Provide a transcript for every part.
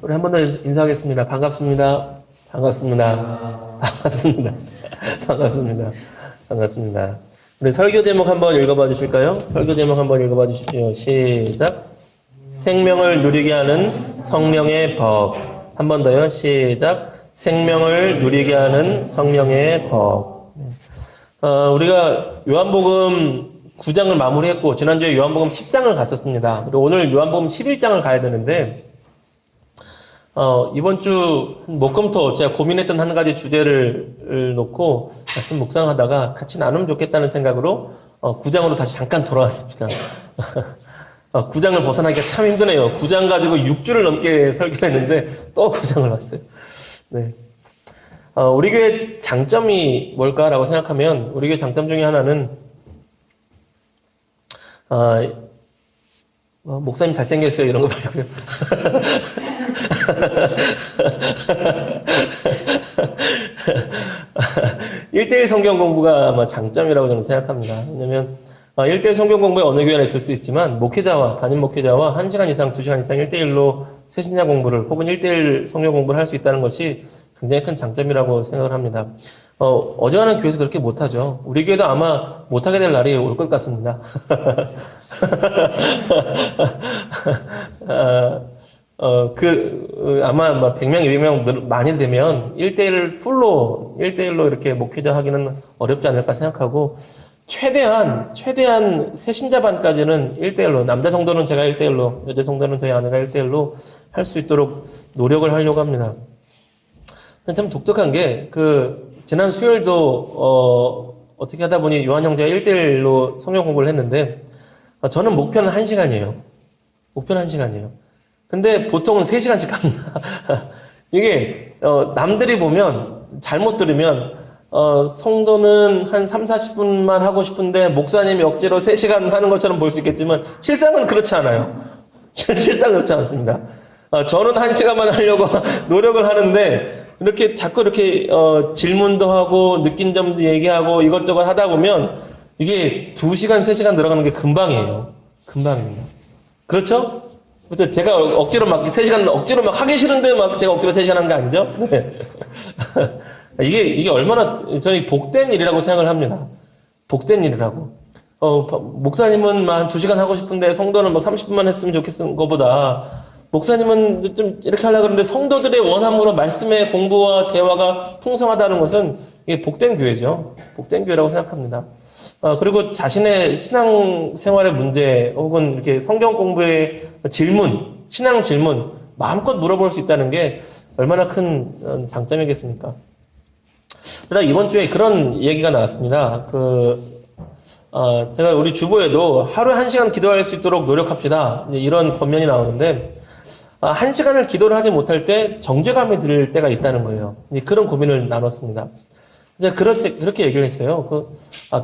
우리 한 번 더 인사하겠습니다. 반갑습니다. 반갑습니다. 반갑습니다. 반갑습니다. 반갑습니다. 우리 설교 제목 한번 읽어봐 주실까요? 설교 제목 한번 읽어봐 주십시오. 시작. 생명을 누리게 하는 성령의 법. 한 번 더요. 시작. 생명을 누리게 하는 성령의 법. 우리가 요한복음 9장을 마무리했고 지난주에 요한복음 10장을 갔었습니다. 그리고 오늘 요한복음 11장을 가야 되는데 이번 주 목금토 제가 고민했던 한 가지 주제를 놓고 말씀 묵상하다가 같이 나누면 좋겠다는 생각으로 9장으로 다시 잠깐 돌아왔습니다. 9장을 벗어나기가 참 힘드네요. 9장 가지고 6주를 넘게 설교했는데 또 9장을 왔어요. 네. 우리 교회 장점이 뭘까라고 생각하면 우리 교회 장점 중에 하나는 목사님 잘생겼어요 이런 거 말고요. 1대1 성경 공부가 아마 장점이라고 저는 생각합니다. 왜냐면 1대1 성경 공부에 어느 교회나 있을 수 있지만 목회자와 담임 목회자와 1시간 이상 2시간 이상 1대1로 세신자 공부를 혹은 1대1 성경 공부를 할 수 있다는 것이 굉장히 큰 장점이라고 생각을 합니다. 어지간한 교회에서 그렇게 못하죠. 우리 교회도 아마 못하게 될 날이 올 것 같습니다. 아마 100명, 200명 많이 되면 1대1로 이렇게 목회자 하기는 어렵지 않을까 생각하고, 최대한 새신자반까지는 1대1로, 남자 성도는 제가 1대1로, 여자 성도는 저희 아내가 1대1로 할 수 있도록 노력을 하려고 합니다. 참 독특한 게, 지난 수요일도, 어떻게 하다 보니 요한 형제가 1대1로 성경 공부를 했는데, 저는 목표는 1시간이에요. 목표는 1시간이에요. 근데 보통은 3시간씩 갑니다. 이게, 남들이 보면, 잘못 들으면, 성도는 한 3, 40분만 하고 싶은데, 목사님이 억지로 3시간 하는 것처럼 볼 수 있겠지만, 실상은 그렇지 않아요. 실상은 그렇지 않습니다. 저는 1시간만 하려고 노력을 하는데, 자꾸 이렇게, 질문도 하고, 느낀 점도 얘기하고, 이것저것 하다 보면, 이게 2시간, 3시간 들어가는 게 금방이에요. 금방입니다. 그렇죠? 그렇죠? 제가 억지로 3시간 억지로 하기 싫은데 제가 억지로 3시간 한 게 아니죠? 네. 이게 얼마나 저희 복된 일이라고 생각을 합니다. 복된 일이라고. 목사님은 한 2시간 하고 싶은데 성도는 30분만 했으면 좋겠은 거보다, 목사님은 좀 이렇게 하려고 그러는데 성도들의 원함으로 말씀의 공부와 대화가 풍성하다는 것은 이게 복된 교회죠. 복된 교회라고 생각합니다. 그리고 자신의 신앙생활의 문제 혹은 이렇게 성경 공부의 질문, 신앙 질문 마음껏 물어볼 수 있다는 게 얼마나 큰 장점이겠습니까? 그러다 이번 주에 그런 얘기가 나왔습니다. 제가 우리 주보에도 하루에 1시간 기도할 수 있도록 노력합시다. 이런 권면이 나오는데, 1시간을 기도를 하지 못할 때 정죄감이 들 때가 있다는 거예요. 그런 고민을 나눴습니다. 이제 그렇게 얘기를 했어요.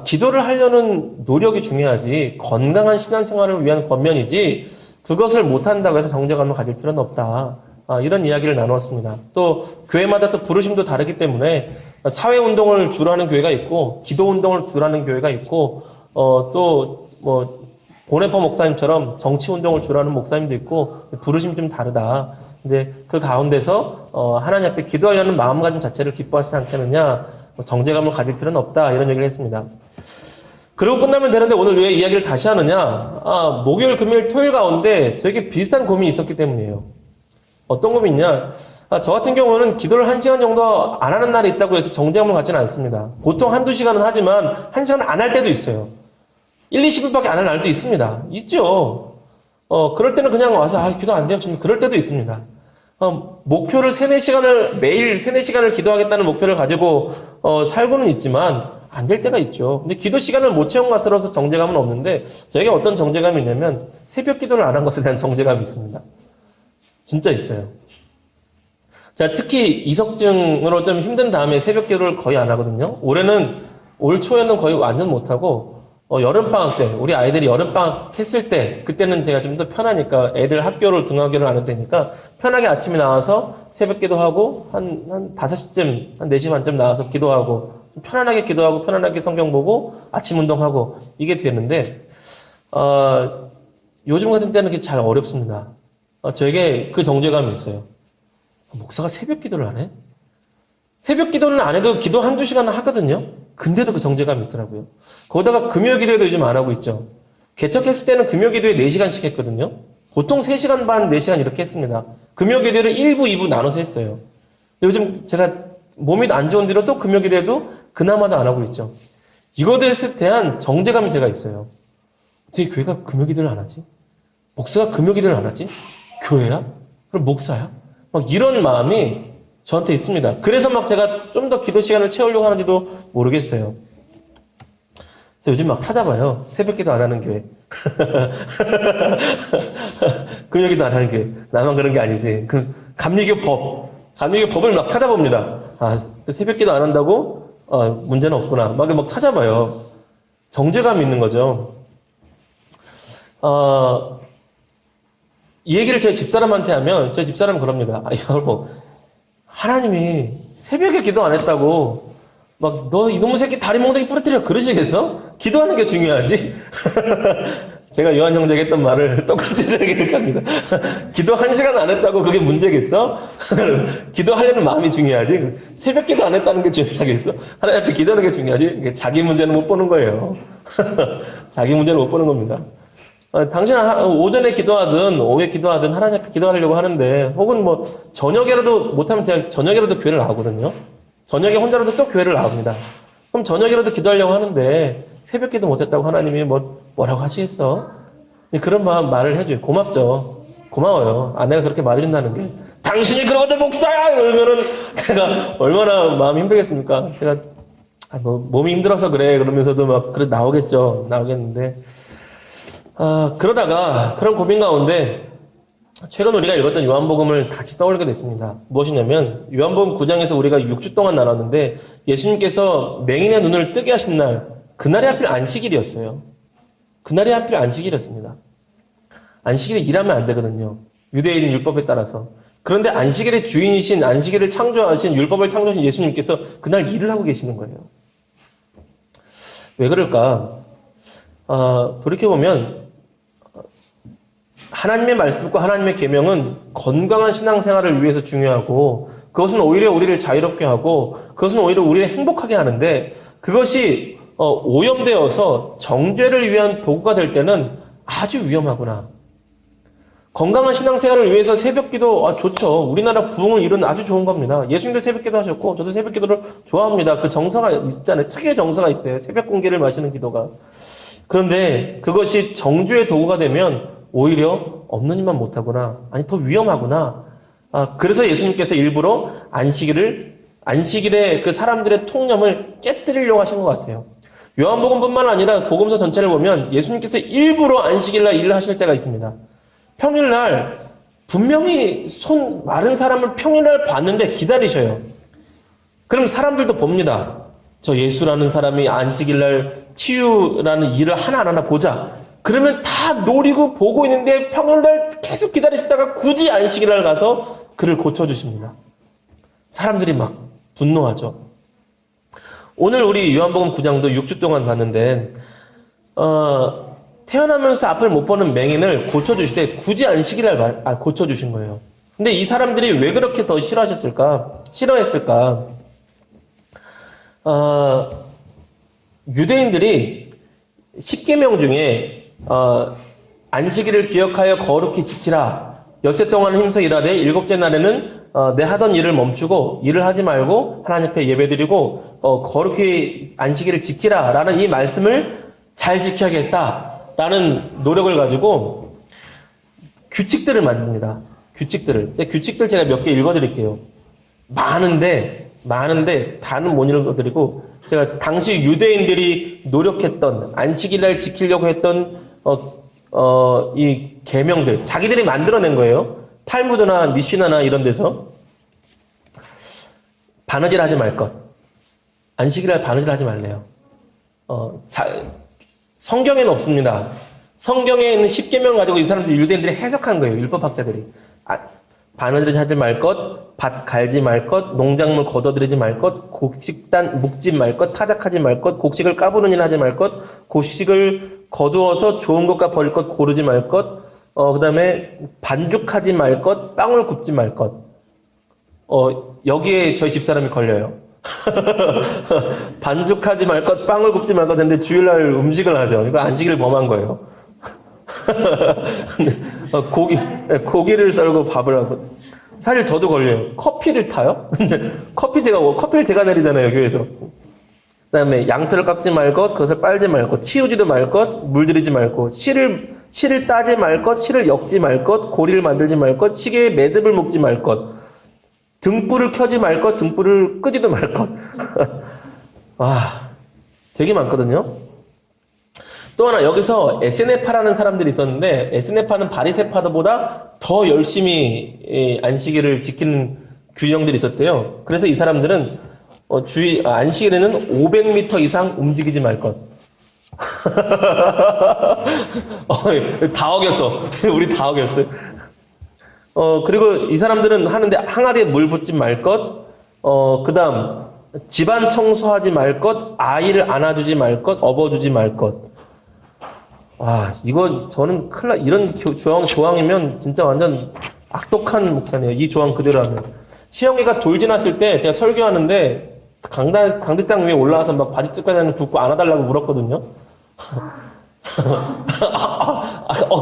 기도를 하려는 노력이 중요하지, 건강한 신앙생활을 위한 권면이지, 그것을 못한다고 해서 정죄감을 가질 필요는 없다. 이런 이야기를 나누었습니다. 또, 교회마다 또 부르심도 다르기 때문에, 사회운동을 주로 하는 교회가 있고, 기도운동을 주로 하는 교회가 있고, 보네퍼 목사님처럼 정치운동을 주로 하는 목사님도 있고, 부르심이 좀 다르다. 근데 그 가운데서, 하나님 앞에 기도하려는 마음가짐 자체를 기뻐하시지 않겠느냐, 정죄감을 가질 필요는 없다. 이런 얘기를 했습니다. 그리고 끝나면 되는데 오늘 왜 이야기를 다시 하느냐? 목요일, 금요일, 토요일 가운데 저에게 비슷한 고민이 있었기 때문이에요. 어떤 고민이냐? 저 같은 경우는 기도를 1시간 정도 안 하는 날이 있다고 해서 정죄감을 갖지는 않습니다. 보통 1-2시간은 하지만 1시간 안 할 때도 있어요. 1-20분밖에 안 할 날도 있습니다. 있죠. 그럴 때는 그냥 와서 기도 안 돼요. 좀 그럴 때도 있습니다. 목표를 3-4시간을 매일 3-4시간을 기도하겠다는 목표를 가지고 살고는 있지만 안 될 때가 있죠. 근데 기도 시간을 못 채운 것으로서 정죄감은 없는데, 저에게 어떤 정죄감이 있냐면 새벽 기도를 안 한 것에 대한 정죄감이 있습니다. 진짜 있어요. 제가 특히 이석증으로 좀 힘든 다음에 새벽 기도를 거의 안 하거든요. 올 초에는 거의 완전 못 하고, 여름방학 때, 우리 아이들이 여름방학 했을 때, 그때는 제가 좀 더 편하니까, 애들 등하교를 안 해도 되니까, 편하게 아침에 나와서 새벽 기도하고, 한 5시쯤, 한 4시 반쯤 나와서 기도하고, 편안하게 기도하고, 편안하게 성경 보고, 아침 운동하고, 이게 되는데, 요즘 같은 때는 그게 잘 어렵습니다. 저에게 그 정죄감이 있어요. 목사가 새벽 기도를 안 해? 새벽 기도는 안 해도 기도 한두 시간 하거든요? 근데도 그 정죄감이 있더라고요. 거기다가 금요 기도에도 요즘 안 하고 있죠. 개척했을 때는 금요 기도에 4시간씩 했거든요. 보통 3시간 반, 4시간 이렇게 했습니다. 금요 기도를 1부, 2부 나눠서 했어요. 요즘 제가 몸이 안 좋은 뒤로 또 금요 기도에도 그나마도 안 하고 있죠. 이거에 대한 정죄감이 제가 있어요. 어떻게 교회가 금요 기도를 안 하지? 목사가 금요 기도를 안 하지? 교회야? 그럼 목사야? 막 이런 마음이 저한테 있습니다. 그래서 막 제가 좀 더 기도 시간을 채우려고 하는지도 모르겠어요. 그래서 요즘 막 찾아봐요. 새벽 기도 안 하는 교회. 금요 기도 안 하는 교회. 나만 그런 게 아니지. 그럼 감리교 법을 막 찾아봅니다. 아, 새벽 기도 안 한다고? 문제는 없구나. 막 찾아봐요. 정죄감이 있는 거죠. 이 얘기를 제 집사람한테 하면 제 집사람은 그럽니다. 여보, 하나님이 새벽에 기도 안 했다고 막 너 이놈의 새끼 다리 몽둥이 부러뜨려 그러시겠어? 기도하는 게 중요하지. 제가 요한 형제가 했던 말을 똑같이 저에게 합니다. 기도 1시간 안 했다고 그게 문제겠어? 기도하려는 마음이 중요하지. 새벽 기도 안 했다는 게 중요하겠어? 하나님 앞에 기도하는 게 중요하지. 자기 문제는 못 보는 거예요. 자기 문제는 못 보는 겁니다. 당신은 오전에 기도하든 오후에 기도하든 하나님 앞에 기도하려고 하는데 혹은 뭐 저녁에라도 못하면 제가 저녁에라도 교회를 나오거든요. 저녁에 혼자라도 또 교회를 나옵니다. 그럼 저녁에라도 기도하려고 하는데 새벽 기도 못했다고 하나님이 뭐라고 하시겠어? 그런 말을 해줘요. 고맙죠. 고마워요. 내가 그렇게 말해준다는 게. 당신이 그러거든 목사야! 이러면은 제가 얼마나 마음이 힘들겠습니까? 제가 몸이 힘들어서 그래 그러면서도 막 그래 나오겠는데 그러다가 그런 고민 가운데 최근 우리가 읽었던 요한복음을 다시 떠올리게 됐습니다. 무엇이냐면 요한복음 9장에서 우리가 6주 동안 나눴는데 예수님께서 맹인의 눈을 뜨게 하신 날 그날이 하필 안식일이었어요. 그날이 하필 안식일이었습니다. 안식일에 일하면 안 되거든요. 유대인 율법에 따라서. 그런데 안식일의 주인이신 안식일을 창조하신 율법을 창조하신 예수님께서 그날 일을 하고 계시는 거예요. 왜 그럴까? 돌이켜보면 하나님의 말씀과 하나님의 계명은 건강한 신앙생활을 위해서 중요하고 그것은 오히려 우리를 자유롭게 하고 그것은 오히려 우리를 행복하게 하는데 그것이 오염되어서 정죄를 위한 도구가 될 때는 아주 위험하구나. 건강한 신앙생활을 위해서 새벽기도 좋죠. 우리나라 부흥을 이룬 아주 좋은 겁니다. 예수님도 새벽기도 하셨고 저도 새벽기도를 좋아합니다. 그 정서가 있잖아요. 특유의 정서가 있어요. 새벽 공기를 마시는 기도가. 그런데 그것이 정죄의 도구가 되면 오히려 없는 일만 못하구나. 아니 더 위험하구나. 그래서 예수님께서 일부러 안식일에 그 사람들의 통념을 깨뜨리려고 하신 것 같아요. 요한복음뿐만 아니라 복음서 전체를 보면 예수님께서 일부러 안식일날 일을 하실 때가 있습니다. 평일날 분명히 손 마른 사람을 평일날 봤는데 기다리셔요. 그럼 사람들도 봅니다. 저 예수라는 사람이 안식일날 치유라는 일을 하나하나 보자. 그러면 다 노리고 보고 있는데 평일날 계속 기다리시다가 굳이 안식일날 가서 그를 고쳐주십니다. 사람들이 막 분노하죠. 오늘 우리 요한복음 9장도 6주 동안 봤는데 태어나면서 앞을 못 보는 맹인을 고쳐주실 때 굳이 안식일날 고쳐주신 거예요. 근데 이 사람들이 왜 그렇게 더 싫어했을까? 유대인들이 10계명 중에 안식일을 기억하여 거룩히 지키라. 엿새 동안 힘써 일하되 일곱째 날에는 내 하던 일을 멈추고 일을 하지 말고 하나님 앞에 예배드리고 거룩히 안식일을 지키라 라는 이 말씀을 잘 지켜야겠다라는 노력을 가지고 규칙들을 만듭니다. 규칙들 제가 몇 개 읽어드릴게요. 많은데 다는 못 읽어드리고 제가 당시 유대인들이 노력했던 안식일날 지키려고 했던 이 계명들 자기들이 만들어낸 거예요. 탈무드나 미시나나 이런 데서 바느질 하지 말 것. 안식일날 바느질 하지 말래요. 성경에는 없습니다. 성경에 있는 10계명 가지고 이 사람들 유대인들이 해석한 거예요. 율법학자들이. 바느질 하지 말 것, 밭 갈지 말 것, 농작물 걷어들이지 말 것, 곡식단 묵지 말 것, 타작하지 말 것, 곡식을 까부는 일 하지 말 것, 곡식을 거두어서 좋은 것과 버릴 것 고르지 말 것, 그다음에 반죽하지 말 것, 빵을 굽지 말 것. 여기에 저희 집사람이 걸려요. 반죽하지 말 것, 빵을 굽지 말 것 했는데 주일날 음식을 하죠. 이거 안식일 범한 거예요. 고기를 썰고 밥을 하고. 사실 저도 걸려요. 커피를 타요? 커피를 제가 내리잖아요, 교회에서. 그 다음에 양털을 깎지 말 것, 그것을 빨지 말 것, 치우지도 말 것, 물들이지 말 것, 실을 따지 말 것, 실을 엮지 말 것, 고리를 만들지 말 것, 시계에 매듭을 묶지 말 것, 등불을 켜지 말 것, 등불을 끄지도 말 것. 되게 많거든요. 또 하나, 여기서 에스네파라는 사람들이 있었는데, 에스네파는 바리새파보다 더 열심히 안식일을 지키는 규정들이 있었대요. 그래서 이 사람들은 안식일에는 500m 이상 움직이지 말 것. 다 어겼어. 우리 다 어겼어요. 그리고 이 사람들은 하는데 항아리에 물 붓지 말 것, 그 다음, 집안 청소하지 말 것, 아이를 안아주지 말 것, 업어주지 말 것. 이거 저는 이런 조항이면 진짜 완전 악독한 목사네요. 이 조항 그대로 하면. 시영이가 돌 지났을 때 제가 설교하는데 강대상 위에 올라와서 막 바지 찢고 붙고 안아달라고 울었거든요.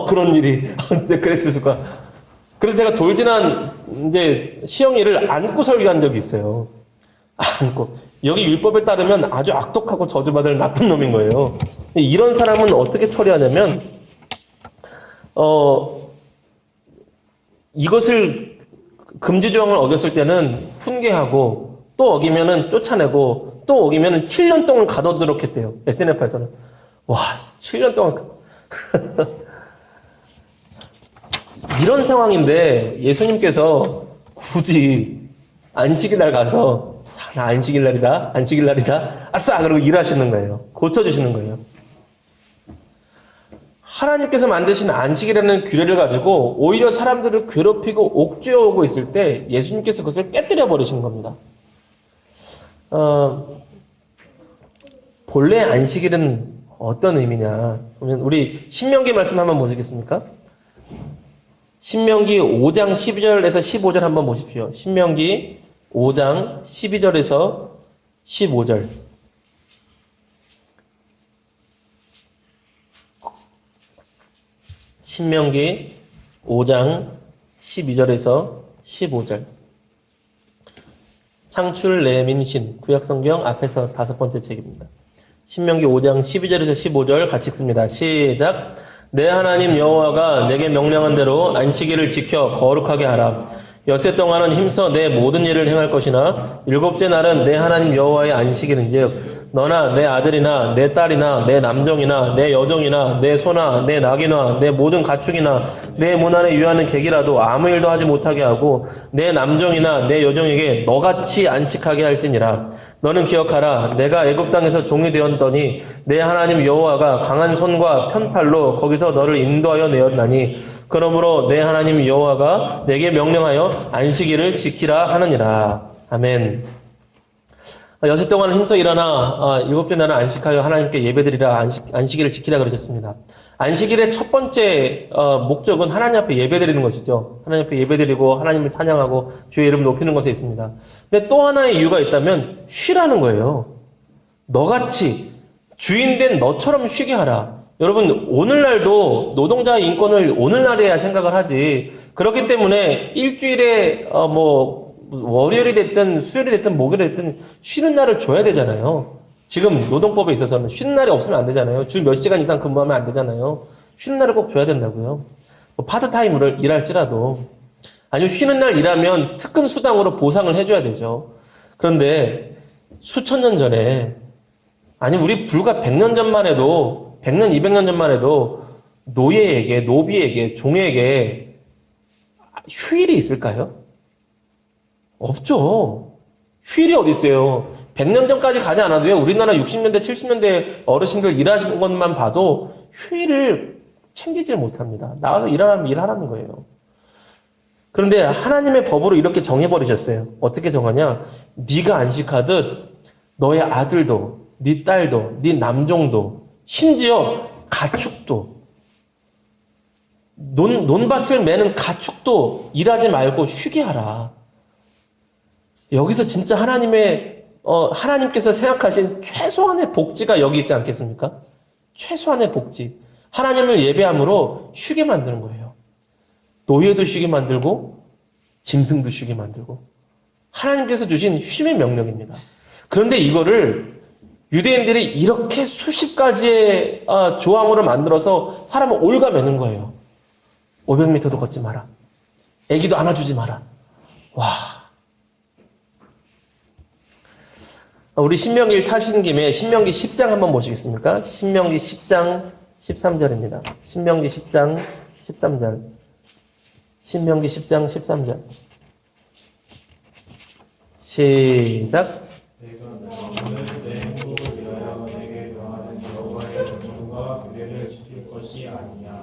그런 일이. 그랬을 거야. 그래서 제가 돌 지난 이제 시영이를 안고 설교한 적이 있어요. 안고. 여기 율법에 따르면 아주 악독하고 저주받을 나쁜 놈인 거예요. 이런 사람은 어떻게 처리하냐면, 이것을 금지 조항을 어겼을 때는 훈계하고, 또 어기면은 쫓아내고, 또 어기면은 7년 동안 가둬두도록 했대요. SNF에서는. 7년 동안. 이런 상황인데 예수님께서 굳이 안식일 날 가서 나 안식일 날이다. 아싸! 그러고 일하시는 거예요. 고쳐주시는 거예요. 하나님께서 만드신 안식이라는 규례를 가지고 오히려 사람들을 괴롭히고 옥죄어오고 있을 때 예수님께서 그것을 깨뜨려 버리시는 겁니다. 본래 안식일은 어떤 의미냐? 그러면 우리 신명기 말씀 한번 보시겠습니까? 신명기 5장 12절에서 15절 한번 보십시오. 신명기 5장 12절에서 15절. 신명기 5장 12절에서 15절. 창출, 레민, 신, 구약성경 앞에서 5번째 책입니다. 신명기 5장 12절에서 15절 같이 읽습니다. 시작. 내 하나님 여호와가 내게 명령한 대로 안식일을 지켜 거룩하게 하라. 엿새 동안은 힘써 내 모든 일을 행할 것이나 일곱째 날은 내 하나님 여호와의 안식일인즉 너나 내 아들이나 내 딸이나 내 남종이나 내 여종이나 내 소나 내 낙이나 내 모든 가축이나 내 문 안에 유하는 객이라도 아무 일도 하지 못하게 하고 내 남종이나 내 여종에게 너같이 안식하게 할지니라. 너는 기억하라. 내가 애굽 땅에서 종이 되었더니 내 하나님 여호와가 강한 손과 편팔로 거기서 너를 인도하여 내었나니 그러므로 내 하나님 여호와가 내게 명령하여 안식일을 지키라 하느니라. 아멘. 엿새 동안 힘써 일어나 일곱째 날은 안식하여 하나님께 예배드리라. 안식일을 지키라 그러셨습니다. 안식일의 첫 번째 목적은 하나님 앞에 예배드리는 것이죠. 하나님 앞에 예배드리고 하나님을 찬양하고 주의 이름 높이는 것에 있습니다. 근데 또 하나의 이유가 있다면 쉬라는 거예요. 너같이 주인된 너처럼 쉬게 하라. 여러분 오늘날도 노동자의 인권을 오늘날에야 생각을 하지. 그렇기 때문에 일주일에 월요일이 됐든 수요일이 됐든 목요일이 됐든 쉬는 날을 줘야 되잖아요. 지금 노동법에 있어서는 쉬는 날이 없으면 안 되잖아요. 주 몇 시간 이상 근무하면 안 되잖아요. 쉬는 날을 꼭 줘야 된다고요. 파트타임으로 일할지라도. 아니면 쉬는 날 일하면 특근 수당으로 보상을 해줘야 되죠. 그런데 수천 년 전에 우리 불과 100년 전만 해도 100년, 200년 전만 해도 노예에게, 노비에게, 종에게 휴일이 있을까요? 없죠. 휴일이 어디 있어요. 100년 전까지 가지 않아도요. 우리나라 60년대, 70년대 어르신들 일하시는 것만 봐도 휴일을 챙기질 못합니다. 나와서 일하라는 거예요. 그런데 하나님의 법으로 이렇게 정해버리셨어요. 어떻게 정하냐? 네가 안식하듯 너의 아들도, 네 딸도, 네 남종도, 심지어 가축도 논밭을 매는 가축도 일하지 말고 쉬게 하라. 여기서 진짜 하나님께서 생각하신 최소한의 복지가 여기 있지 않겠습니까? 최소한의 복지. 하나님을 예배함으로 쉬게 만드는 거예요. 노예도 쉬게 만들고 짐승도 쉬게 만들고 하나님께서 주신 쉼의 명령입니다. 그런데 이거를 유대인들이 이렇게 수십 가지의 조항으로 만들어서 사람을 올가매는 거예요. 500m도 걷지 마라. 애기도 안아주지 마라. 와. 우리 신명기를 타신 김에 신명기 10장 한번 보시겠습니까? 신명기 10장 13절입니다. 신명기 10장 13절. 신명기 10장 13절. 시작.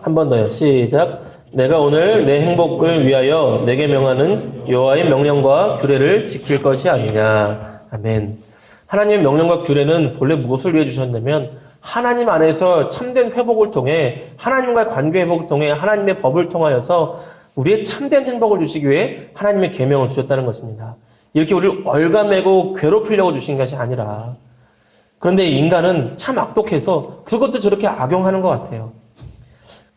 한 번 더요. 시작. 내가 오늘 내 행복을 위하여 내게 명하는 여호와의 명령과 규례를 지킬 것이 아니냐. 아멘. 하나님의 명령과 규례는 본래 무엇을 위해 주셨냐면 하나님 안에서 참된 회복을 통해 하나님과의 관계 회복을 통해 하나님의 법을 통하여서 우리의 참된 행복을 주시기 위해 하나님의 계명을 주셨다는 것입니다. 이렇게 우리를 얼가매고 괴롭히려고 주신 것이 아니라 그런데 인간은 참 악독해서 그것도 저렇게 악용하는 것 같아요.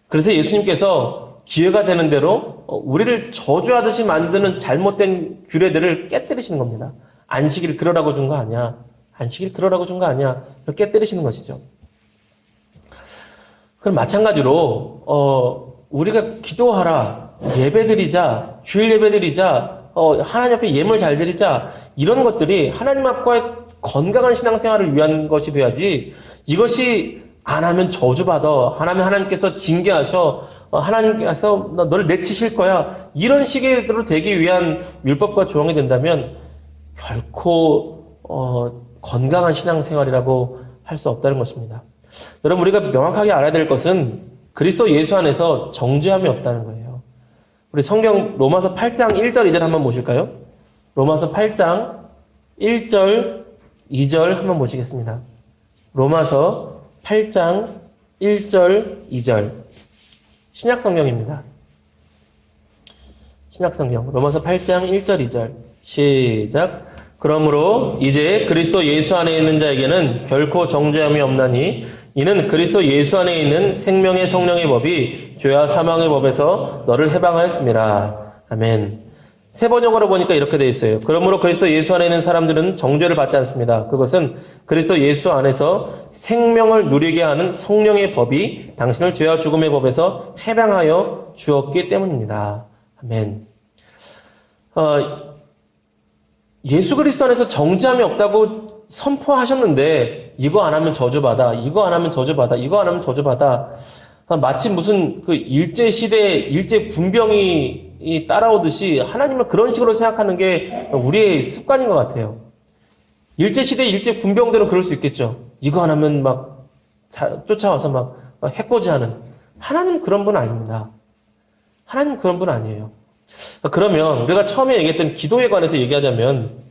그래서 예수님께서 기회가 되는 대로 우리를 저주하듯이 만드는 잘못된 규례들을 깨뜨리시는 겁니다. 안식일 그러라고 준 거 아니야. 안식일 그러라고 준 거 아니야. 이렇게 깨뜨리시는 것이죠. 그럼 마찬가지로 우리가 기도하라, 예배드리자, 주일 예배드리자, 하나님 앞에 예물 잘 드리자 이런 것들이 하나님 앞과의 건강한 신앙생활을 위한 것이 돼야지 이것이 안 하면 저주받아. 하나님께서 징계하셔. 하나님께서 너를 내치실 거야. 이런 식으로 되기 위한 율법과 조항이 된다면 결코 건강한 신앙생활이라고 할 수 없다는 것입니다. 여러분 우리가 명확하게 알아야 될 것은 그리스도 예수 안에서 정죄함이 없다는 거예요. 우리 성경 로마서 8장 1절 2절 한번 보실까요? 로마서 8장 1절 2절 한번 보시겠습니다. 로마서 8장 1절 2절 신약성경입니다. 신약성경 로마서 8장 1절 2절 시작. 그러므로 이제 그리스도 예수 안에 있는 자에게는 결코 정죄함이 없나니 이는 그리스도 예수 안에 있는 생명의 성령의 법이 죄와 사망의 법에서 너를 해방하였습니다. 아멘. 세 번역어로 보니까 이렇게 되어 있어요. 그러므로 그리스도 예수 안에 있는 사람들은 정죄를 받지 않습니다. 그것은 그리스도 예수 안에서 생명을 누리게 하는 성령의 법이 당신을 죄와 죽음의 법에서 해방하여 주었기 때문입니다. 아멘. 예수 그리스도 안에서 정죄함이 없다고 선포하셨는데 이거 안 하면 저주받아, 이거 안 하면 저주받아, 이거 안 하면 저주받아. 마치 무슨 그 일제시대 일제 군병이 따라오듯이 하나님을 그런 식으로 생각하는 게 우리의 습관인 것 같아요. 일제시대 일제 군병들은 그럴 수 있겠죠. 이거 안 하면 막 쫓아와서 막 해코지하는. 하나님 그런 분 아닙니다. 하나님 그런 분 아니에요. 그러면 우리가 처음에 얘기했던 기도에 관해서 얘기하자면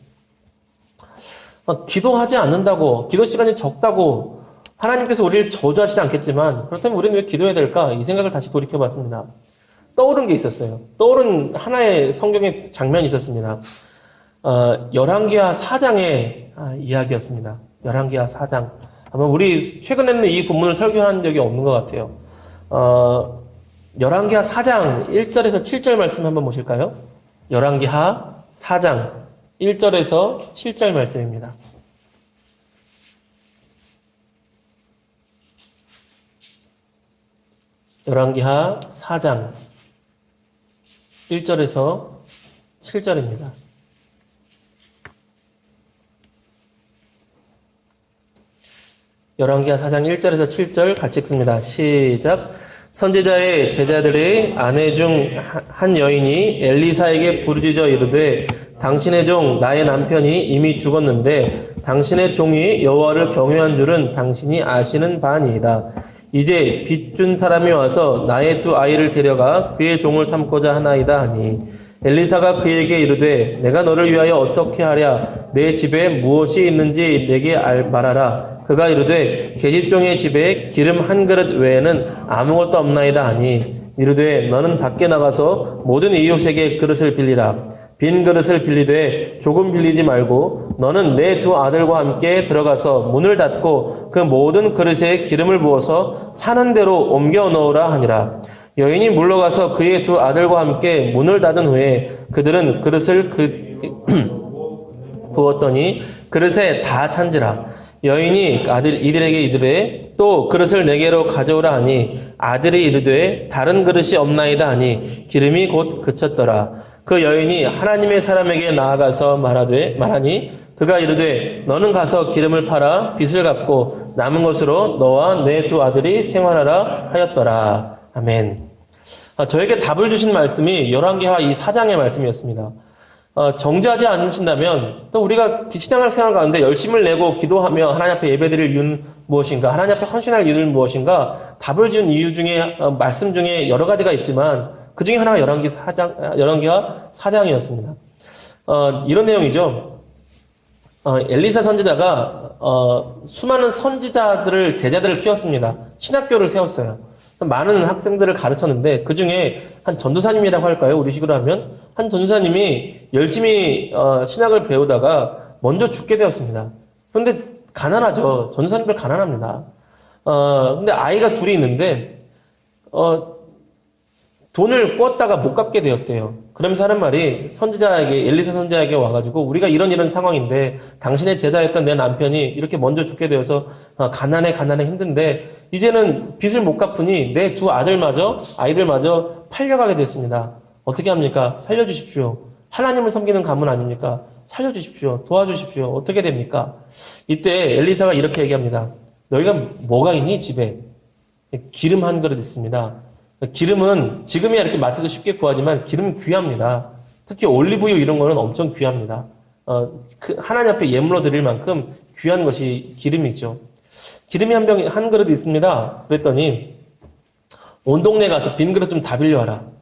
기도하지 않는다고, 기도 시간이 적다고 하나님께서 우리를 저주하시지 않겠지만 그렇다면 우리는 왜 기도해야 될까? 이 생각을 다시 돌이켜봤습니다. 떠오른 게 있었어요. 떠오른 하나의 성경의 장면이 있었습니다. 열왕기하 4장의 이야기였습니다. 열왕기하 4장. 아마 우리 최근에는 이 본문을 설교한 적이 없는 것 같아요. 열왕기하 4장 1절에서 7절 말씀 한번 보실까요? 열왕기하 4장 1절에서 7절 말씀입니다. 열왕기하 4장 1절에서 7절입니다. 열왕기하 4장 1절에서 7절 같이 읽습니다. 시작. 선지자의 제자들의 아내 중 한 여인이 엘리사에게 부르짖어 이르되 당신의 종 나의 남편이 이미 죽었는데 당신의 종이 여호와를 경외한 줄은 당신이 아시는 바니이다. 이제 빚 준 사람이 와서 나의 두 아이를 데려가 그의 종을 삼고자 하나이다 하니 엘리사가 그에게 이르되 내가 너를 위하여 어떻게 하랴 내 집에 무엇이 있는지 내게 말하라. 그가 이르되 계집종의 집에 기름 한 그릇 외에는 아무것도 없나이다 하니 이르되 너는 밖에 나가서 모든 이웃에게 그릇을 빌리라. 빈 그릇을 빌리되 조금 빌리지 말고 너는 내 두 아들과 함께 들어가서 문을 닫고 그 모든 그릇에 기름을 부어서 차는 대로 옮겨 넣으라 하니라. 여인이 물러가서 그의 두 아들과 함께 문을 닫은 후에 그들은 그릇을 부었더니 그릇에 다 찬지라. 여인이 이들에게 이르되 또 그릇을 내게로 가져오라 하니 아들이 이르되 다른 그릇이 없나이다 하니 기름이 곧 그쳤더라. 그 여인이 하나님의 사람에게 나아가서 말하니 그가 이르되 너는 가서 기름을 팔아 빚을 갚고 남은 것으로 너와 내 두 아들이 생활하라 하였더라. 아멘. 저에게 답을 주신 말씀이 열왕기하 이 4장의 말씀이었습니다. 정죄하지 않으신다면 또 우리가 신앙을 생활 가운데 열심을 내고 기도하며 하나님 앞에 예배드릴 이유는 무엇인가, 하나님 앞에 헌신할 이유는 무엇인가, 답을 준 이유 중에 말씀 중에 여러 가지가 있지만 그 중에 하나가 열왕기하 4장이었습니다. 이런 내용이죠. 엘리사 선지자가 수많은 선지자들을 제자들을 키웠습니다. 신학교를 세웠어요. 많은 학생들을 가르쳤는데 그 중에 한 전도사님이라고 할까요? 우리식으로 하면 한 전도사님이 열심히 신학을 배우다가 먼저 죽게 되었습니다. 그런데 가난하죠. 전도사님들 가난합니다. 근데 아이가 둘이 있는데 돈을 꿨다가 못 갚게 되었대요. 그러면서 하는 말이 엘리사 선지자에게 와가지고 우리가 이런 상황인데 당신의 제자였던 내 남편이 이렇게 먼저 죽게 되어서 가난해 힘든데 이제는 빚을 못 갚으니 내 두 아이들마저 팔려가게 됐습니다. 어떻게 합니까? 살려주십시오. 하나님을 섬기는 가문 아닙니까? 살려주십시오. 도와주십시오. 어떻게 됩니까? 이때 엘리사가 이렇게 얘기합니다. 너희가 뭐가 있니? 집에 기름 한 그릇 있습니다. 기름은 지금이야 이렇게 마트도 쉽게 구하지만 기름은 귀합니다. 특히 올리브유 이런 거는 엄청 귀합니다. 하나님 앞에 예물로 드릴 만큼 귀한 것이 기름이죠. 기름이 한 그릇 있습니다. 그랬더니 온 동네 가서 빈 그릇 좀 다 빌려와라.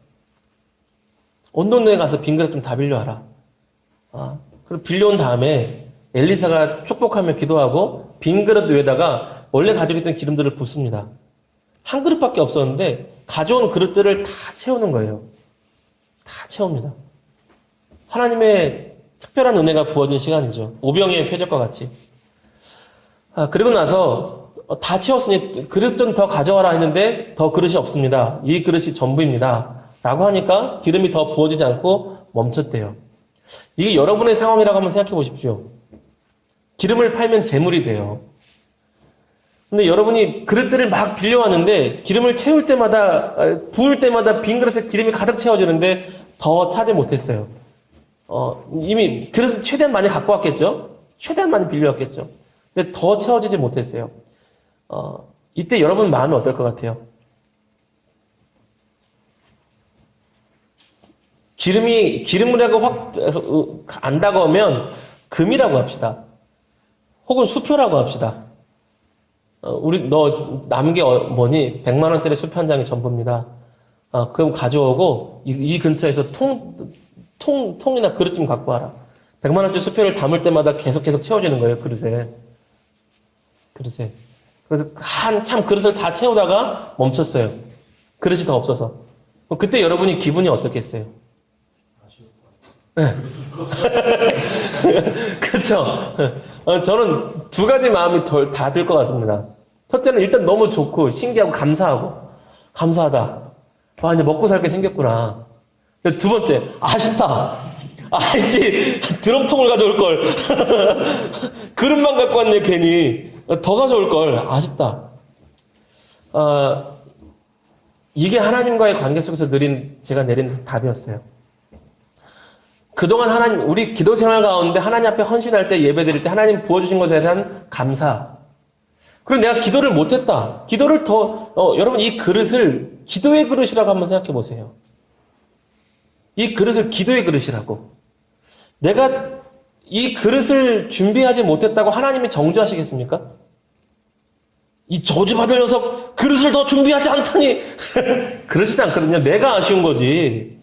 온 동네에 가서 빈 그릇 좀 다 빌려와라. 그리고 빌려온 다음에 엘리사가 축복하며 기도하고 빈 그릇 위에다가 원래 가지고 있던 기름들을 붓습니다. 한 그릇밖에 없었는데 가져온 그릇들을 다 채우는 거예요. 다 채웁니다. 하나님의 특별한 은혜가 부어진 시간이죠. 오병이의 표적과 같이. 그리고 나서 다 채웠으니 그릇 좀 더 가져와라 했는데 더 그릇이 없습니다. 이 그릇이 전부입니다. 라고 하니까 기름이 더 부어지지 않고 멈췄대요. 이게 여러분의 상황이라고 한번 생각해 보십시오. 기름을 팔면 재물이 돼요. 근데 여러분이 그릇들을 막 빌려왔는데 기름을 채울 때마다, 부을 때마다 빈 그릇에 기름이 가득 채워지는데 더 차지 못했어요. 이미 그릇을 최대한 많이 갖고 왔겠죠? 최대한 많이 빌려왔겠죠? 근데 더 채워지지 못했어요. 이때 여러분 마음이 어떨 것 같아요? 기름이라고 확 안 다가오면 금이라고 합시다. 혹은 수표라고 합시다. 너 남은 게 뭐니? 100만 원짜리 수표 한 장이 전부입니다. 그럼 가져오고 이 근처에서 통이나 그릇 좀 갖고 와라. 100만 원짜리 수표를 담을 때마다 계속 채워지는 거예요. 그릇에. 그래서 한참 그릇을 다 채우다가 멈췄어요. 그릇이 더 없어서. 그때 여러분이 기분이 어떻겠어요? 네. 그렇죠. 저는 두 가지 마음이 다 들 것 같습니다. 첫째는 일단 너무 좋고 신기하고 감사하다. 이제 먹고 살게 생겼구나. 두 번째, 아쉽다. 드럼통을 가져올 걸. 그릇만 갖고 왔네 괜히. 더 가져올 걸. 아쉽다. 이게 하나님과의 관계 속에서 제가 내린 답이었어요. 그동안 우리 기도 생활 가운데 하나님 앞에 헌신할 때, 예배 드릴 때 하나님 부어주신 것에 대한 감사. 그리고 내가 기도를 못했다. 여러분 이 그릇을 기도의 그릇이라고 한번 생각해 보세요. 이 그릇을 기도의 그릇이라고. 내가 이 그릇을 준비하지 못했다고 하나님이 정죄하시겠습니까? 이 저주받을 녀석 그릇을 더 준비하지 않다니. 그러시지 않거든요. 내가 아쉬운 거지.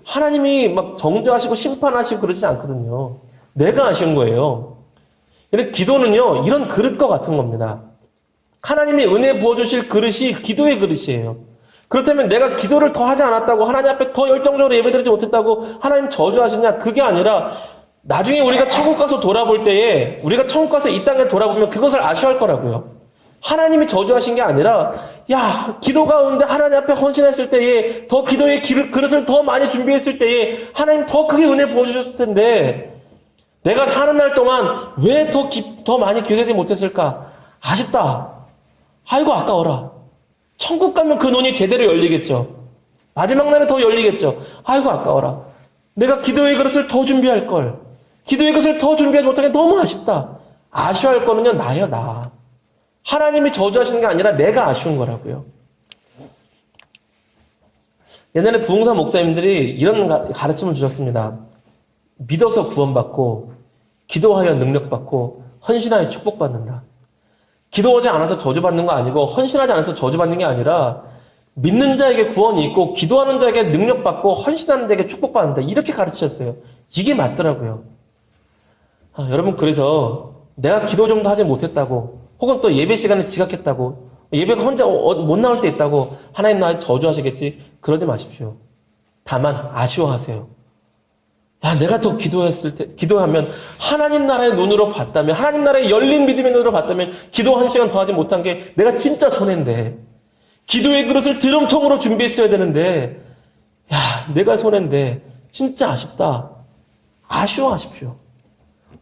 하나님이 막 정죄하시고 심판하시고 그러지 않거든요. 내가 아쉬운 거예요. 기도는요, 이런 그릇과 같은 겁니다. 하나님이 은혜 부어주실 그릇이 기도의 그릇이에요. 그렇다면 내가 기도를 더 하지 않았다고 하나님 앞에 더 열정적으로 예배드리지 못했다고 하나님 저주하시냐? 그게 아니라 나중에 우리가 천국 가서 돌아볼 때에 우리가 천국 가서 이 땅을 돌아보면 그것을 아쉬워할 거라고요. 하나님이 저주하신 게 아니라 야 기도 가운데 하나님 앞에 헌신했을 때에 더 기도의 그릇을 더 많이 준비했을 때에 하나님 더 크게 은혜 부어주셨을 텐데 내가 사는 날 동안 왜 더 많이 기도하지 못했을까? 아쉽다. 아이고 아까워라. 천국 가면 그 눈이 제대로 열리겠죠. 마지막 날에 더 열리겠죠. 아이고 아까워라. 내가 기도의 그릇을 더 준비할 걸. 기도의 그릇을 더 준비하지 못하게 너무 아쉽다. 아쉬워할 거는요 나야 나. 하나님이 저주하시는 게 아니라 내가 아쉬운 거라고요. 옛날에 부흥사 목사님들이 이런 가르침을 주셨습니다. 믿어서 구원받고 기도하여 능력받고 헌신하여 축복받는다. 기도하지 않아서 저주받는 거 아니고 헌신하지 않아서 저주받는 게 아니라 믿는 자에게 구원이 있고 기도하는 자에게 능력받고 헌신하는 자에게 축복받는다. 이렇게 가르치셨어요. 이게 맞더라고요. 여러분 그래서 내가 기도 좀 더 하지 못했다고 혹은 또 예배 시간에 지각했다고 예배가 혼자 못 나올 때 있다고 하나님 나를 저주하시겠지? 그러지 마십시오. 다만 아쉬워하세요. 야, 내가 더 기도하면 하나님 나라의 눈으로 봤다면 하나님 나라의 열린 믿음의 눈으로 봤다면 기도 한 시간 더 하지 못한 게 내가 진짜 손해인데 기도의 그릇을 드럼통으로 준비했어야 되는데 야, 내가 손해인데 진짜 아쉽다. 아쉬워하십시오.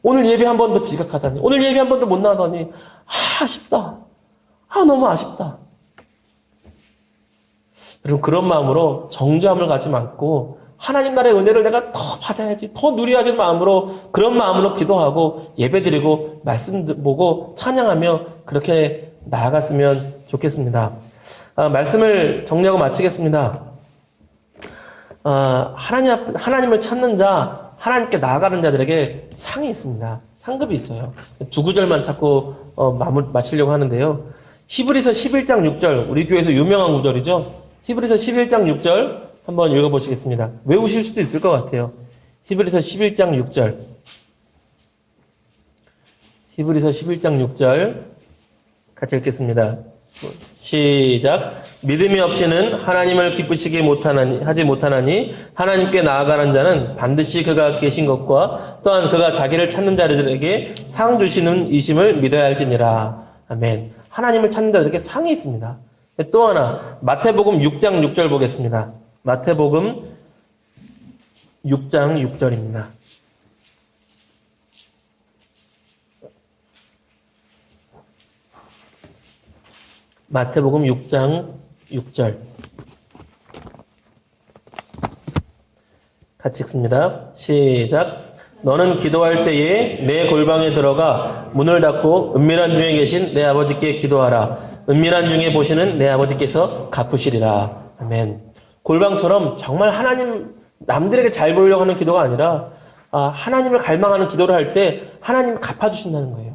오늘 예배 한 번 더 지각하다니 오늘 예배 한 번도 못 나가다니 아쉽다. 너무 아쉽다. 여러분 그런 마음으로 정죄함을 가지 않고 하나님 나라의 은혜를 내가 더 받아야지 더 누려야지 마음으로 그런 마음으로 기도하고 예배드리고 말씀 보고 찬양하며 그렇게 나아갔으면 좋겠습니다. 말씀을 정리하고 마치겠습니다. 하나님을 찾는 자 하나님께 나아가는 자들에게 상이 있습니다. 상급이 있어요. 두 구절만 자꾸 마치려고 하는데요. 히브리서 11장 6절 우리 교회에서 유명한 구절이죠. 히브리서 11장 6절 한번 읽어보시겠습니다. 외우실 수도 있을 것 같아요. 히브리서 11장 6절 히브리서 11장 6절 같이 읽겠습니다. 시작. 믿음이 없이는 하나님을 기쁘시게 하지 못하나니 하나님께 나아가는 자는 반드시 그가 계신 것과 또한 그가 자기를 찾는 자들에게 상 주시는 이심을 믿어야 할지니라. 아멘. 하나님을 찾는 자들에게 상이 있습니다. 또 하나 마태복음 6장 6절 보겠습니다. 마태복음 6장 6절입니다. 마태복음 6장 6절 같이 읽습니다. 시작. 너는 기도할 때에 내 골방에 들어가 문을 닫고 은밀한 중에 계신 내 아버지께 기도하라. 은밀한 중에 보시는 내 아버지께서 갚으시리라. 아멘. 골방처럼 정말 하나님 남들에게 잘 보이려고 하는 기도가 아니라 하나님을 갈망하는 기도를 할 때 하나님 갚아주신다는 거예요.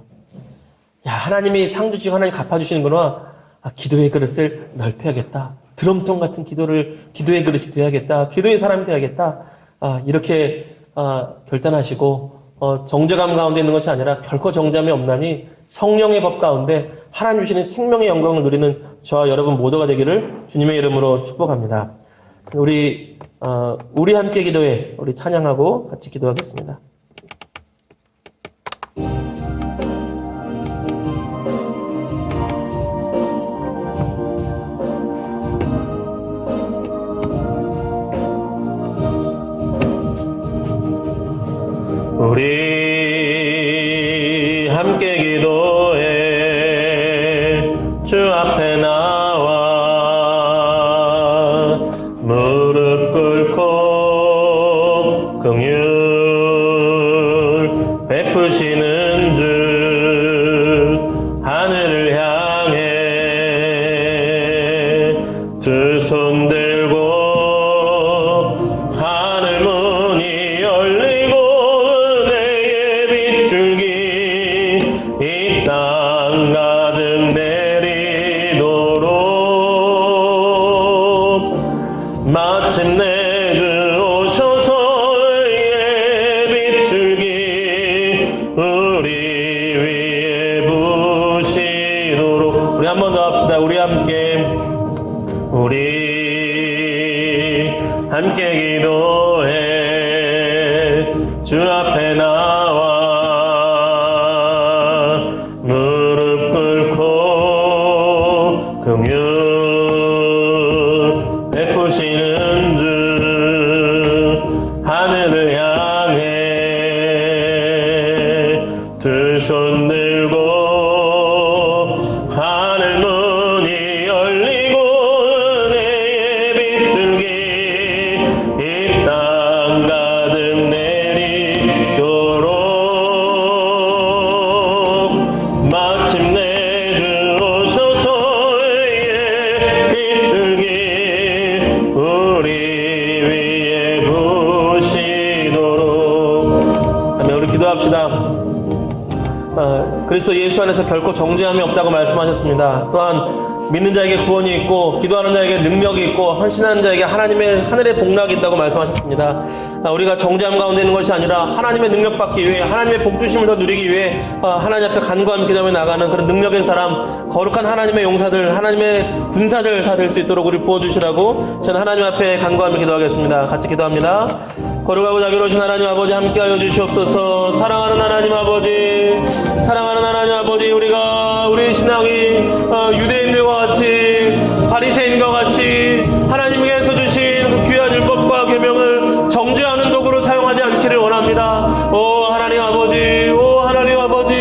야, 하나님이 상 주시고 하나님 갚아주시는구나. 기도의 그릇을 넓혀야겠다. 드럼통 같은 기도의 그릇이 되어야겠다. 기도의 사람이 되어야겠다. 이렇게 결단하시고 정죄감 가운데 있는 것이 아니라 결코 정죄함이 없나니 성령의 법 가운데 하나님 주시는 생명의 영광을 누리는 저와 여러분 모두가 되기를 주님의 이름으로 축복합니다. 우리 함께 기도해 우리 찬양하고 같이 기도하겠습니다. 우리 함께 기도해 주 앞에 나와 무릎 꿇고 긍휼 베푸시는 주 하늘을 향해 두 손 들고 하늘 문이 열리고 이 땅 가득 내리도록 마침내 주 오셔서 비출기 주 앞에 나와 무릎 꿇고 긍휼 베푸시는 주 하늘을 향해 두 손 들고 하늘 문이 열리고 은혜의 빗줄기 이 땅 가득 내리도록 마침내 주 오셔서의 빗줄기 우리 위에 부으시도록 하며 우리 기도합시다. 그리스도 예수 안에서 결코 정죄함이 없다고 말씀하셨습니다. 또한 믿는 자에게 구원이 있고 기도하는 자에게 능력이 있고 헌신하는 자에게 하나님의 하늘의 복락이 있다고 말씀하셨습니다. 우리가 정죄함 가운데 있는 것이 아니라 하나님의 능력 받기 위해 하나님의 복주심을 더 누리기 위해 하나님 앞에 간구하며 기도하며 나가는 그런 능력의 사람, 거룩한 하나님의 용사들, 하나님의 군사들 다 될 수 있도록 우리 부어주시라고 저는 하나님 앞에 간구하며 기도하겠습니다. 같이 기도합니다. 거룩하고 자비로우신 하나님 아버지 함께하여 주시옵소서. 사랑하는 하나님 아버지, 사랑하는 하나님 아버지, 우리 신앙이 유대인들과 같이 바리새인과 같이 하나님께서 주신 그 귀한 율법과 계명을 정죄하는 도구로 사용하지 않기를 원합니다. 오 하나님 아버지, 오 하나님 아버지,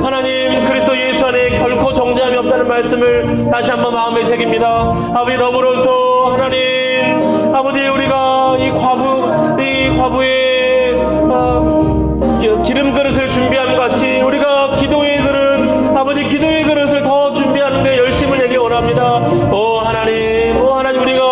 하나님 그리스도 예수 안에 결코 정죄함이 없다는 말씀을 다시 한번 마음에 새깁니다. 아버지 더불어서 하나님 아버지 우리가 이 과부의 기름 그릇을 준비함 같이 우리가 기도의 그릇, 아버지 기도의 그릇을 더 준비하는 데 열심을 내기 원합니다. 오 하나님, 오 하나님, 우리가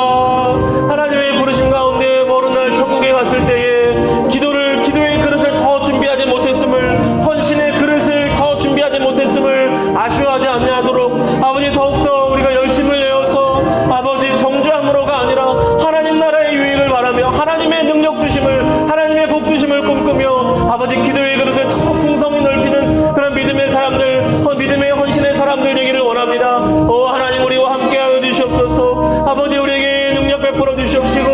하나님의 부르심 가운데 모른 날 천국에 갔을 때에 기도의 그릇을 더 준비하지 못했음을, 헌신의 그릇을 더 준비하지 못했음을 아쉬워하지 않냐도록 아버지 더욱더 우리가 열심을 내어서 아버지 정죄함으로가 아니라 하나님 나라의 유익을 바라며 하나님의 능력 주심을, 하나님의 복 주심을 꿈꾸며 아버지 기도의 그릇을 더 풍성히 넓히는 그런 믿음의 사람들, 믿음의 헌신의 사람들 되기를 원합니다. 오 하나님 우리와 함께하여 주시옵소서. 아버지 우리에게 능력 베풀어 주시옵시고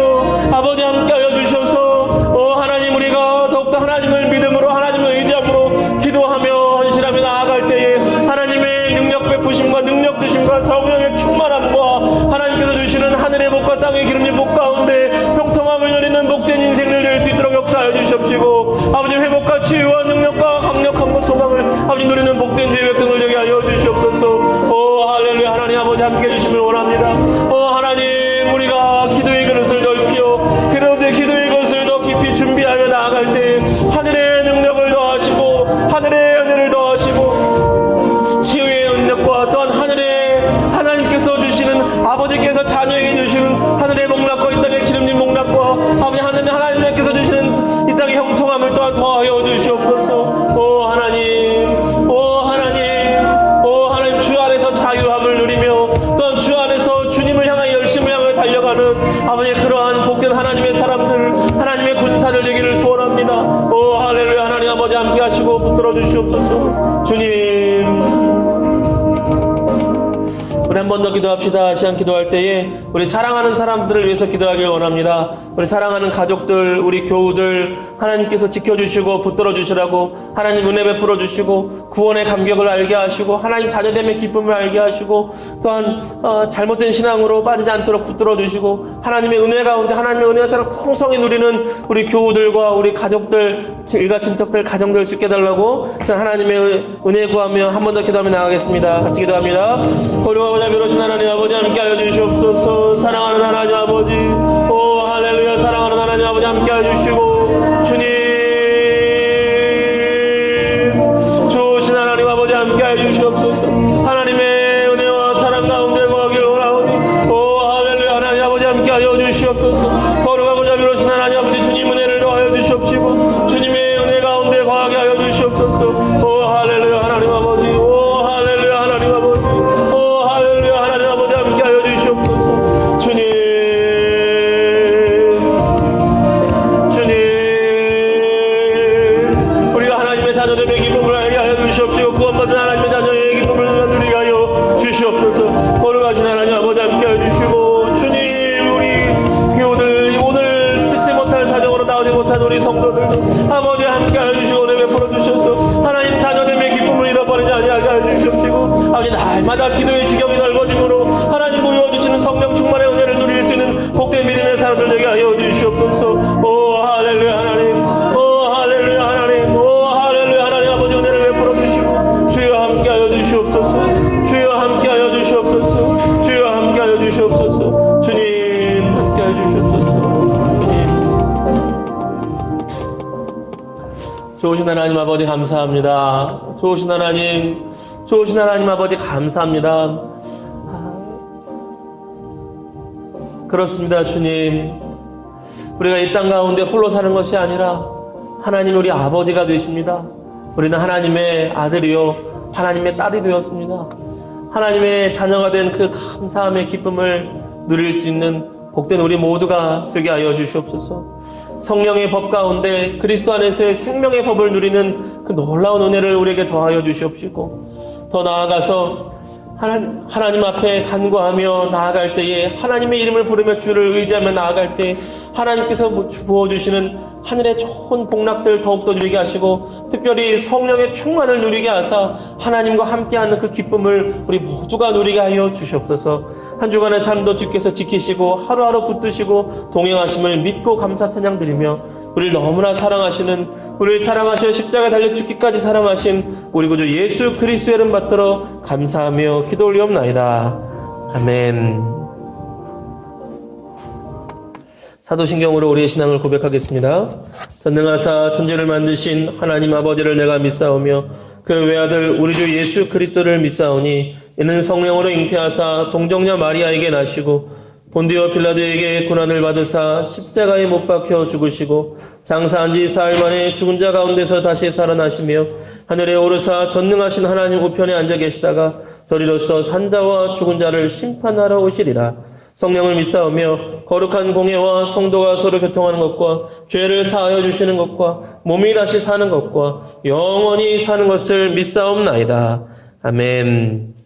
아버지 함께하여 주셔서 오 하나님 우리가 더욱더 하나님을 믿음으로 하나님을 의지함으로 기도하며 헌신하며 나아갈 때에 하나님의 능력 베푸심과 능력 주심과 성령의 충만함과 하나님께서 주시는 하늘의 복과 땅의 기름진 복 가운데 형통함을 누리는 복된 인생을 될 수 있도록 역사하여 주시옵시고 아버지 회복과 치유와 능력과 강력함과 소망을 아버지 누리는 복된 주의 백성을 되게 하여 주시옵소서. 오 할렐루야. 하나님 아버지 함께 해주심을 원합니다. 오 하나님 우리가 기도의 그릇을 넓히어 그런데 기도의 그릇을 더 깊이 준비하며 나아갈 때 하늘의 능력을 더하시고 하늘의 은혜를 더하시고 치유의 능력과 또한 하나님께서 주시는 아버지께서 자녀에게 주시는 하늘의 목락과 이 땅의 기름진 목락과 아버지 하나님께서 주시는 이 땅의 형통함을 또한 더하여 주시옵소서. 오 하나님, 오 하나님, 오 하나님 주 안에서 자유함을 누리며 또한 주 안에서 주님을 향하여 열심을 향하여 달려가는 아버지 그러한 복된 하나님의 사람들, 하나님의 군사들 되기를 소원합니다. 오 할렐루야. 하나님 아버지 함께 하시고 붙들어 주시옵소서. 주님 우리 한 번 더 기도합시다. 시간 기도할 때에 우리 사랑하는 사람들을 위해서 기도하길 원합니다. 우리 사랑하는 가족들, 우리 교우들 하나님께서 지켜주시고 붙들어 주시라고 하나님 은혜 베풀어 주시고 구원의 감격을 알게 하시고 하나님 자녀됨의 기쁨을 알게 하시고 또한 잘못된 신앙으로 빠지지 않도록 붙들어 주시고 하나님의 은혜 가운데 하나님의 은혜와 사랑 풍성히 누리는 우리 교우들과 우리 가족들, 일가 친척들, 가정들 수 있게 해달라고 저는 하나님의 은혜 구하며 한 번 더 기도하며 나가겠습니다. 같이 기도합니다. 거룩하고 자비로우신 하나님 아버지 함께하여 주시옵소서. 사랑하는 하나님 아버지, 오 할렐루야. 사랑하는 하나님 아버지 함께하여 주시고 주님 좋으신 하나님 아버지 함께하여 주시옵소서. 하나님의 은혜와 사랑 가운데 거하길 원하오니 오 할렐루야. 하나님 아버지 함께하여 주시옵소서. 거룩하고 자비로우신 하나님 아버지 주님 은혜를 더하여 주시옵시고 주님의 은혜 가운데 거하게 하여 주시옵소서. 오 할렐루야. 하나님 아버지, 오 할렐루야. 하나님 아버지, 오 할렐루야. 하나님 아버지 함께하여 주시옵소서. 주님 우리가 하나님의 자녀됨의 기쁨을 알게 하여 주시옵시고 구원받은 하나님의 자녀의 기쁨을 누리게 하여 주시옵소서. 거룩하신 하나님 아버지 함께하여 주시고 주님 우리 교우들 오늘 뜻지 못할 사정으로 나오지 못한 우리 성도 성도들도 아버지 함께하여 주시고 은혜 베풀어 주셔서 하나님 자녀됨의 기쁨을 잃어버리지 아니하게 하여 주시옵시고 아버지 날마다 기도의 지경이 넓어짐으로 하나님 부여주시는 성령 충만의 은혜를 누릴 수 있는 복된 믿음의 사람들 되게 하여 주시옵소서. 오 할렐루야 하나님, 오 할렐루야 하나님, 오 할렐루야 하나님. 아버지 은혜를 베풀어 주시고 주여 함께하여 주시옵소서. 주여 함께하여 주시옵소서. 주여 함께하여 주시옵소서. 주님 함께하여 주시옵소서. 좋으신 하나님 아버지 감사합니다. 좋으신 하나님 아버지 감사합니다. 그렇습니다. 주님, 우리가 이 땅 가운데 홀로 사는 것이 아니라 하나님 우리 아버지가 되십니다. 우리는 하나님의 아들이요 하나님의 딸이 되었습니다. 하나님의 자녀가 된 그 감사함의 기쁨을 누릴 수 있는 복된 우리 모두가 되게 하여 주시옵소서. 성령의 법 가운데 그리스도 안에서의 생명의 법을 누리는 그 놀라운 은혜를 우리에게 더하여 주시옵시고, 더 나아가서 하나님 앞에 간구하며 나아갈 때에 하나님의 이름을 부르며 주를 의지하며 나아갈 때 하나님께서 부어주시는 하늘의 좋은 복락들 더욱더 누리게 하시고, 특별히 성령의 충만을 누리게 하사 하나님과 함께하는 그 기쁨을 우리 모두가 누리게 하여 주시옵소서. 한 주간의 삶도 주께서 지키시고 하루하루 붙드시고 동행하심을 믿고 감사 찬양 드리며, 우리를 너무나 사랑하시는, 우리를 사랑하셔 십자가에 달려 죽기까지 사랑하신 우리 구주 예수 그리스도의 이름 받들어 감사하며 기도 올리옵나이다. 아멘. 사도신경으로 우리의 신앙을 고백하겠습니다. 전능하사 천지를 만드신 하나님 아버지를 내가 믿사오며 그 외아들 우리 주 예수 그리스도를 믿사오니, 이는 성령으로 잉태하사 동정녀 마리아에게 나시고 본디오 빌라도에게 고난을 받으사 십자가에 못 박혀 죽으시고 장사한 지 사흘 만에 죽은 자 가운데서 다시 살아나시며 하늘에 오르사 전능하신 하나님 우편에 앉아 계시다가 저리로서 산자와 죽은 자를 심판하러 오시리라. 성령을 믿사오며 거룩한 공예와 성도가 서로 교통하는 것과 죄를 사하여 주시는 것과 몸이 다시 사는 것과 영원히 사는 것을 믿사옵나이다. 아멘.